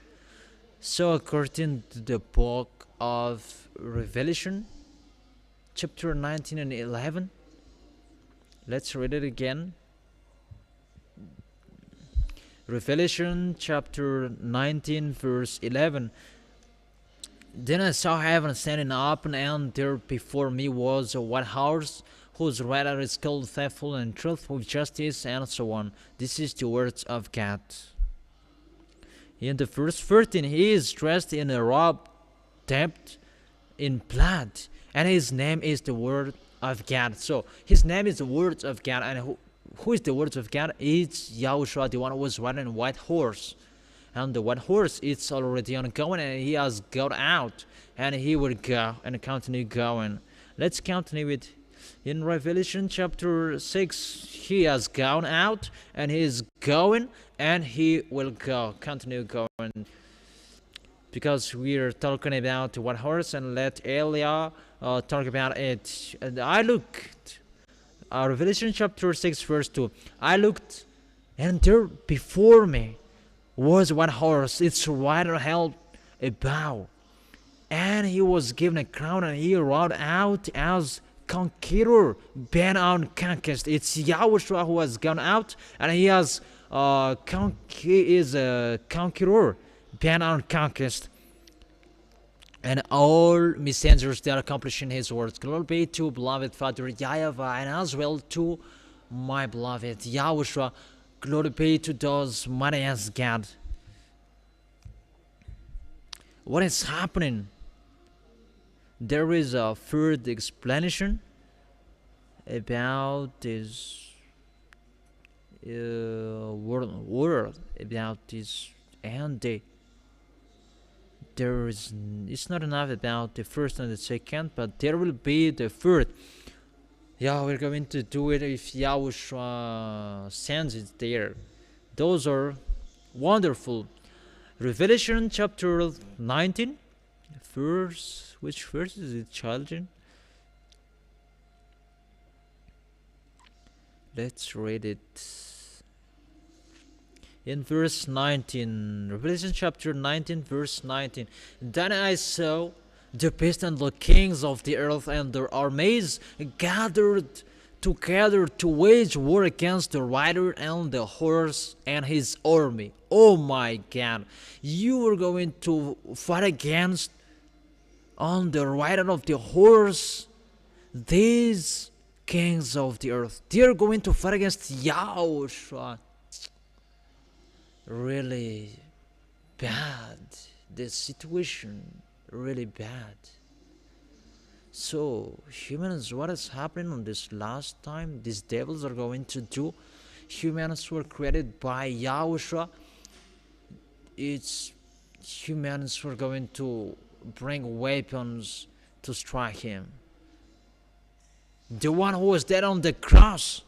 So according to the book of Revelation, chapter 19 and 11, let's read it again. Revelation chapter 19 verse 11. Then I saw heaven standing up, and there before me was a white horse, whose rider is called Faithful and Truthful, with justice, and so on. This is the words of God. In the verse 13, he is dressed in a robe dipped in blood, and his name is the Word of God. So his name is the Word of God, and who is the Word of God? It's YAHOSHUAH, the one who was riding a white horse. And the white horse, it's already ongoing, and he has gone out, and he will go and continue going. Let's continue with in Revelation chapter 6. He has gone out, and he is going, and he will go, continue going. because we're talking about one horse, and let Elia talk about it. And I looked, Revelation chapter 6 verse 2, I looked, and there before me was one horse, its rider held a bow, and he was given a crown, and he rode out as conqueror, bent on conquest. It's YAHOSHUAH who has gone out, and he has is a conqueror, bent on conquest. And all messengers that are accomplishing his words. Glory be to beloved Father YAHVAH, and as well to my beloved YAHOSHUAH. Glory be to those mighty as God. What is happening? There is a third explanation about this world, about this end day. It's not enough about the first and the second, but there will be the third. Yeah, we're going to do it if YAHOSHUAH sends it there. Those are wonderful. Revelation chapter 19, verse, which verse is it, children? Let's read it. In verse 19, Revelation chapter 19, verse 19. Then I saw the beast and the kings of the earth and their armies gathered together to wage war against the rider and the horse and his army. Oh my God. You are going to fight against on the rider of the horse, these kings of the earth. They are going to fight against YAHOSHUAH. Really bad. The situation really bad. So humans, what is happening on this last time? These devils are going to do. Humans were created by YAHOSHUAH. It's humans who are going to bring weapons to strike him. The one who was dead on the cross.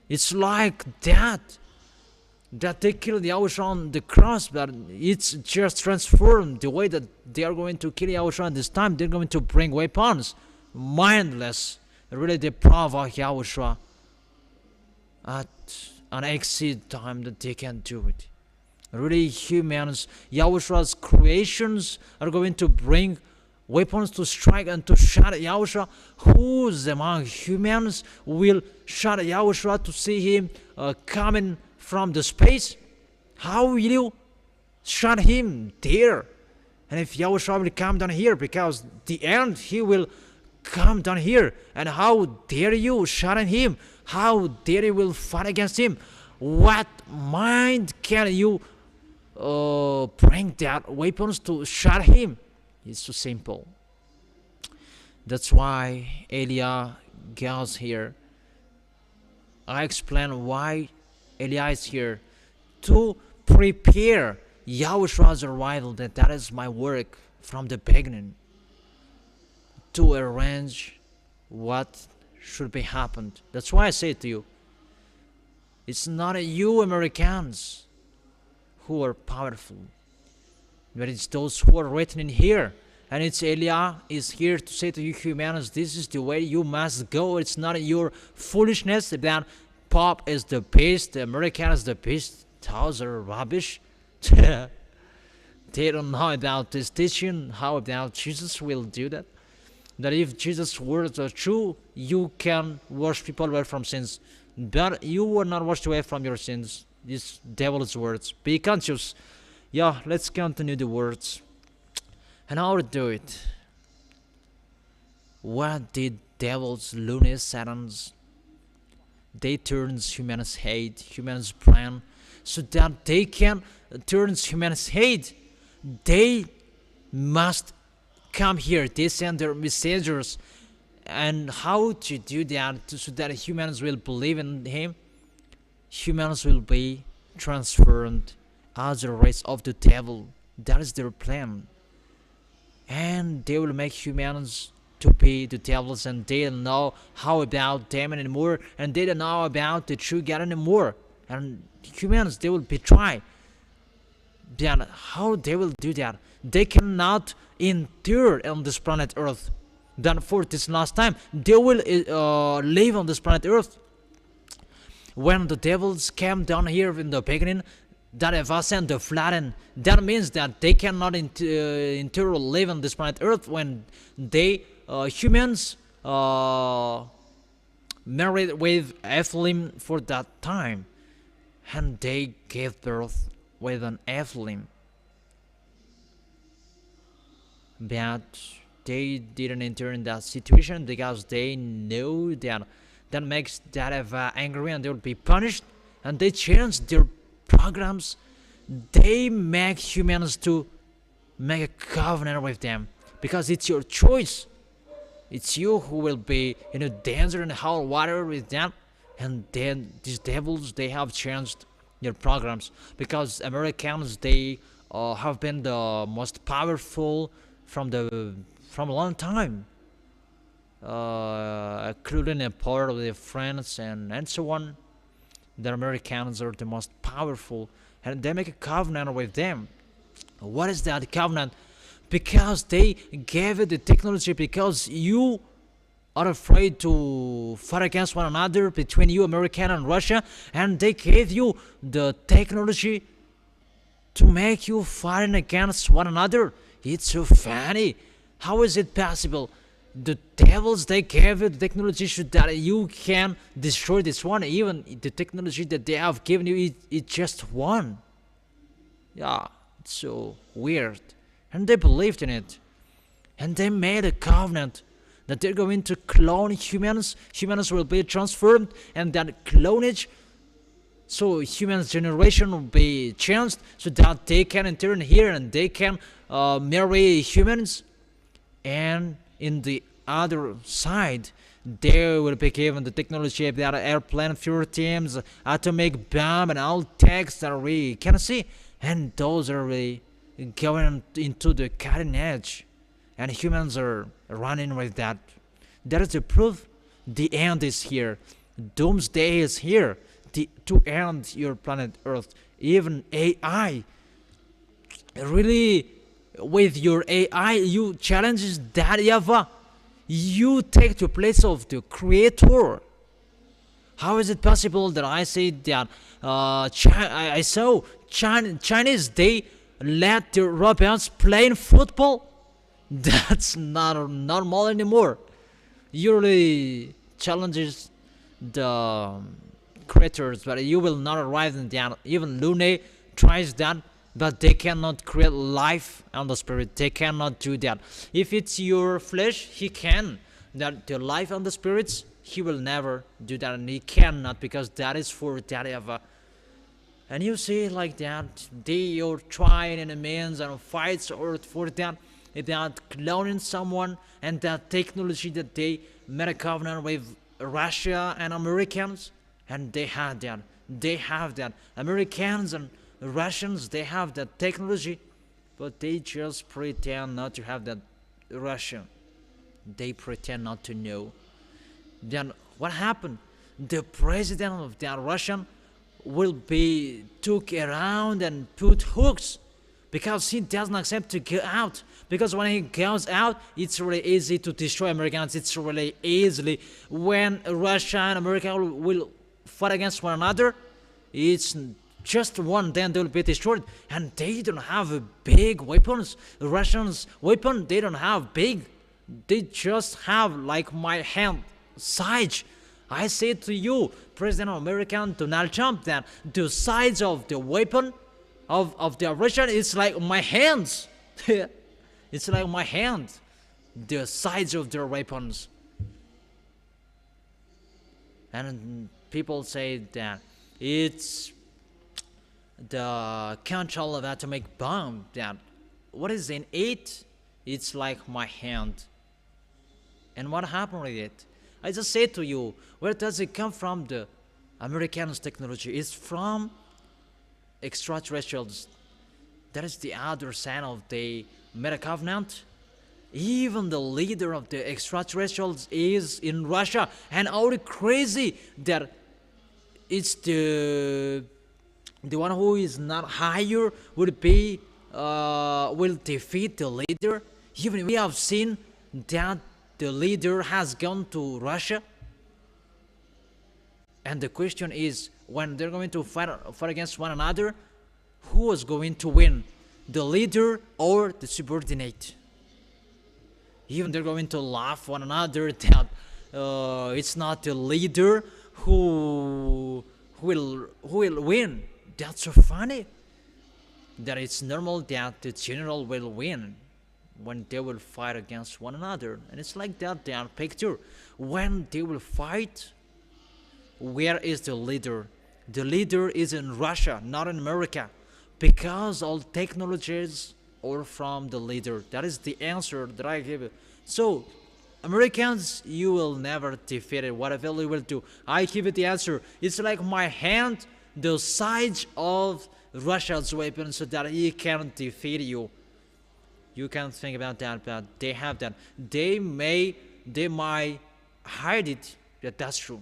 It's like that they killed YAHOSHUAH on the cross, but it's just transformed. The way that they are going to kill YAHOSHUAH this time, they're going to bring weapons. Mindless. Really deprive YAHOSHUAH at an exit time that they can do it. Really humans, YAHOSHUAH's creations are going to bring weapons to strike and to shot at YAHOSHUAH. Who's among humans will shot at YAHOSHUAH to see him coming from the space? How will you shot him there? And if YAHOSHUAH will come down here, because the end he will come down here, and how dare you shot at him? How dare you will fight against him? What mind can you bring that weapons to shot him? It's so simple. That's why Elia goes here. I explain why Elia is here, to prepare YAHOSHUAH's arrival. That is my work from the beginning, to arrange what should be happened. That's why I say to you, it's not you Americans who are powerful, but it's those who are written in here. And it's Elia is here to say to you humans, this is the way you must go. It's not your foolishness about Pop is the beast, the American is the beast. Those are rubbish. They don't know about this teaching. How about Jesus will do that? That if Jesus' words are true, you can wash people away from sins. But you will not washed away from your sins. These devil's words. Be conscious. Yeah, let's continue the words. And how to do it? What did devils, loonies, satans? They turns humans' hate, humans' plan, so that they can turn humans' hate. They must come here. They send their messengers. And how to do that so that humans will believe in him? Humans will be transformed as a race of the devil. That is their plan. And they will make humans to be the devils, and they don't know how about them anymore, and they don't know about the true God anymore. And humans, they will betray. then how they will do that? They cannot endure on this planet Earth. Then for this last time, they will live on this planet Earth. When the devils came down here in the beginning, that have the flatten, that means that they cannot endure live on this planet Earth when they humans married with Ephraim for that time, and they gave birth with an Ephraim. But they didn't enter in that situation because they know that makes that angry and they will be punished, and they changed their programs. They make humans to make a covenant with them because it's your choice. It's you who will be in a danger and hot water with them. And then these devils, they have changed their programs because Americans, they have been the most powerful from a long time, including a part of the France and so on. The Americans are the most powerful, and they make a covenant with them. What is that covenant? Because they gave it the technology, because you are afraid to fight against one another between you, American and Russia, and they gave you the technology to make you fighting against one another. It's so funny. How is it possible? The devils, they gave you the technology so that you can destroy this one. Even the technology that they have given you, it's just one. Yeah, it's so weird. And they believed in it. And they made a covenant that they're going to clone humans. Humans will be transformed, and that clonage, so humans' generation will be changed so that they can enter in here and they can marry humans. And in the other side, they will be given the technology of that airplane, fuel teams, atomic bomb, and all techs that we can see. And those are really going into the cutting edge, and humans are running with that. That is the proof. The end is here. Doomsday is here to end your planet Earth. Even AI, really, with your AI, you challenge that YAHVAH. You take the place of the Creator. How is it possible that I say that I saw Chinese, they let their robots playing football? That's not normal anymore. Usually challenges the creators, but you will not arrive in that. Even Lune tries that, but they cannot create life on the spirit. They cannot do that. If it's your flesh, he can. That the life on the spirits, he will never do that, and he cannot, because that is for that ever. And you see, like that, they are trying in a means and fights or for that cloning someone, and that technology that they made a covenant with Russia and Americans, and they had that. They have that. Americans and Russians, they have that technology, but they just pretend not to have that Russian. They pretend not to know. Then what happened? The president of that Russian will be took around and put hooks because he doesn't accept to go out. Because when he goes out, it's really easy to destroy Americans. It's really easily when Russia and America will fight against one another. It's just one, then they will be destroyed. And they don't have big weapons. The Russians' weapon, they don't have big. They just have like my hand size. I say to you, President of America Donald Trump, that the size of the weapon of the Russian is like my hands. It's like my hand. The size of their weapons. And people say that it's the control of atomic bomb. That what is in it? It's like my hand. And what happened with it? I just say to you, where does it come from? The Americans' technology is from extraterrestrials. That is the other side of the Meta Covenant. Even the leader of the extraterrestrials is in Russia, and all crazy that it's the The one who is not higher will defeat the leader. Even we have seen that the leader has gone to Russia, and the question is, when they're going to fight against one another, who is going to win, the leader or the subordinate? Even they're going to laugh one another that it's not the leader who will win. That's so funny. That it's normal that the general will win when they will fight against one another, and it's like that. They are picture when they will fight. Where is the leader? The leader is in Russia, not in America, because all technologies are from the leader. That is the answer that I give you. So, Americans, you will never defeat it, whatever you will do. I give it the answer. It's like my hand, the size of Russia's weapon, so that he can defeat you. You can think about that, but they have that. They might hide it, but that's true.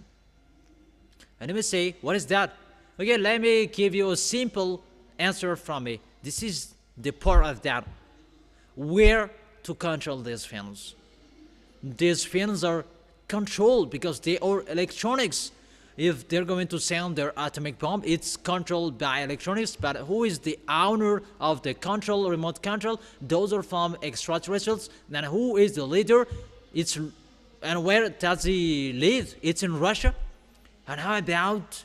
And let me say, what is that? Okay, let me give you a simple answer from me. This is the part of that. Where to control these fins? These fins are controlled because they are electronics. If they're going to send their atomic bomb, it's controlled by electronics. But who is the owner of the control, remote control? Those are from extraterrestrials. Then who is the leader? And where does he live? It's in Russia. And how about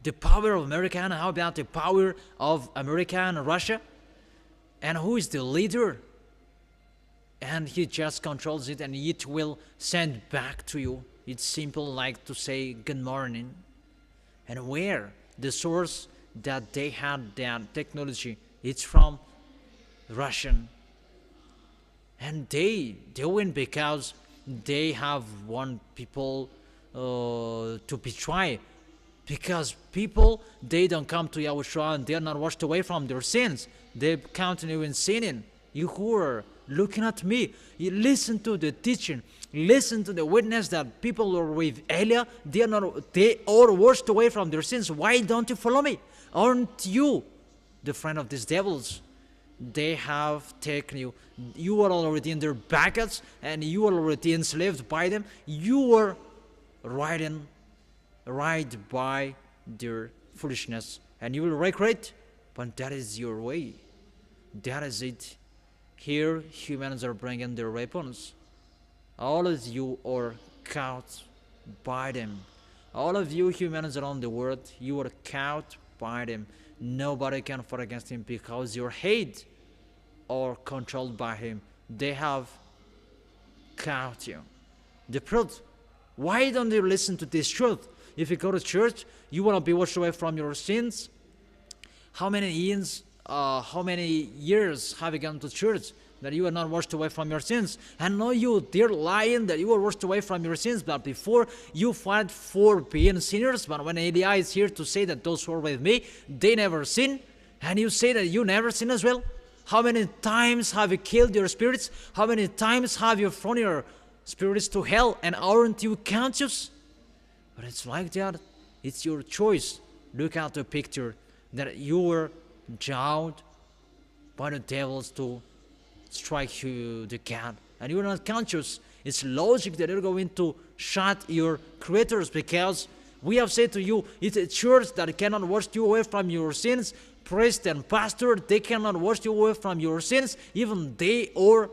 the power of America? And how about the power of America and Russia? And who is the leader? And he just controls it, and it will send back to you. It's simple like to say good morning. And where? The source that they had that technology, it's from Russian. And they win because they have one people to betray. Because people, they don't come to YAHOSHUAH and they are not washed away from their sins. They continue in sinning. You who are looking at me, you listen to the teaching, listen to the witness that people are with Elia, they are washed away from their sins. Why don't you follow me? Aren't you the friend of these devils? They have taken you. You are already in their baskets and you are already enslaved by them. You are right by their foolishness, and you will regret, but that is your way. That is it. Here, humans are bringing their weapons. All of you are caught by them. All of you humans around the world, you are caught by them. Nobody can fight against him because your hate are controlled by him. They have caught you. The truth. Why don't you listen to this truth? If you go to church, you want to be washed away from your sins. How many years have you gone to church that you are not washed away from your sins? And know you, dear lion, that you are washed away from your sins, but before you fight for being sinners. But when Eli is here to say that those who are with me, they never sin, and you say that you never sin as well. How many times have you killed your spirits? How many times have you thrown your spirits to hell, and aren't you conscious? But it's like that. It's your choice. Look at the picture that you were judged by the devils to strike you the cat, and you're not conscious. It's logic that you're going to shut your creators, because we have said to you, it's a church that cannot wash you away from your sins. Priest and pastor, they cannot wash you away from your sins. Even they are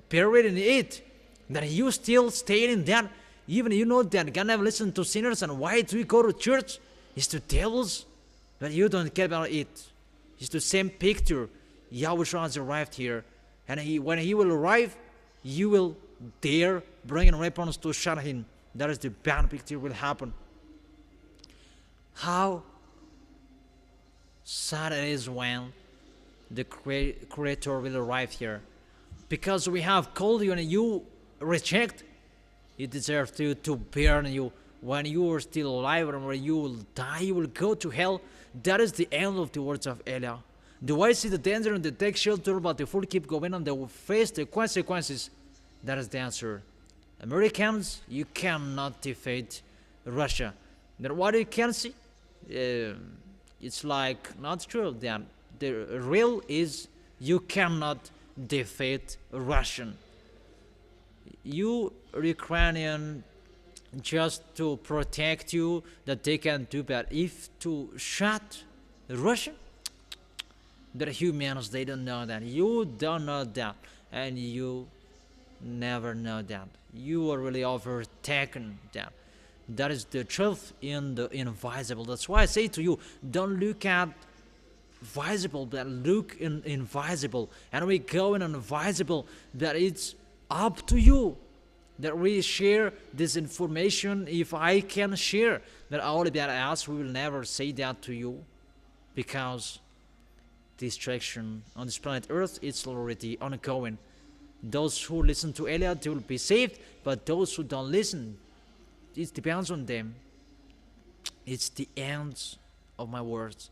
buried in it. That you still stay in that. Even you know that God never listens to sinners, and why do we go to church? It's the devils, but you don't care about it. It's the same picture. YAHOSHUAH has arrived here, and when he will arrive, you will dare bring weapons to shut him. That is the bad picture will happen. How sad it is when the Creator will arrive here, because we have called you and you reject. It deserves you to burn you when you are still alive, and when you will die, you will go to hell. That is the end of the words of Elia. The wise see the danger and they take shelter, but the fool keep going and they will face the consequences. That is the answer. Americans, you cannot defeat Russia. Then what you can see? uh, it's like not true. That the real is you cannot defeat Russian. You Ukrainian just to protect you that they can do that. If to shut Russian, the humans they don't know that. You don't know that, and you never know that. You are really overtaken that. That is the truth in the invisible. That's why I say to you, don't look at visible, but look in invisible. And we go in invisible, that it's up to you. That we share this information. If I can share that all about us, we will never say that to you, because destruction on this planet Earth is already ongoing. Those who listen to Eliot, they will be saved, but those who don't listen, it depends on them. It's the end of my words.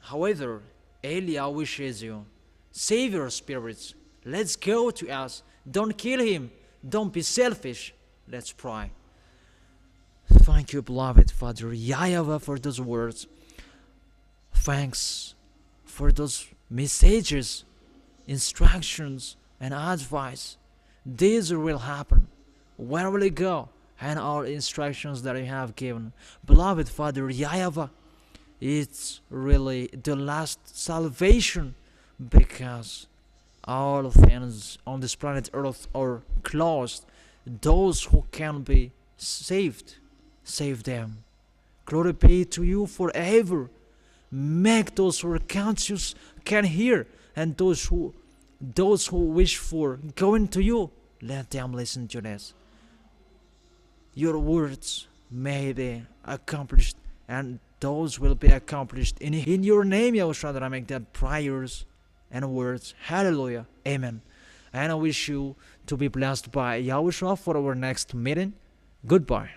However, Elia wishes you, save your spirits. Let's go to us. Don't kill him. Don't be selfish. Let's pray. Thank you, beloved Father YAHVAH, for those words. Thanks for those messages, instructions, and advice. This will happen. Where will it go? And all instructions that you have given. Beloved Father YAHVAH, it's really the last salvation, because all things on this planet Earth are closed. Those who can be saved, save them. Glory be to you forever. Make those who are conscious can hear, and those who wish for going to you, let them listen to this. Your words may be accomplished, and those will be accomplished in your name, Yahushua, that I make that prayers and words. Hallelujah. Amen. And I wish you to be blessed by Yahushua for our next meeting. Goodbye.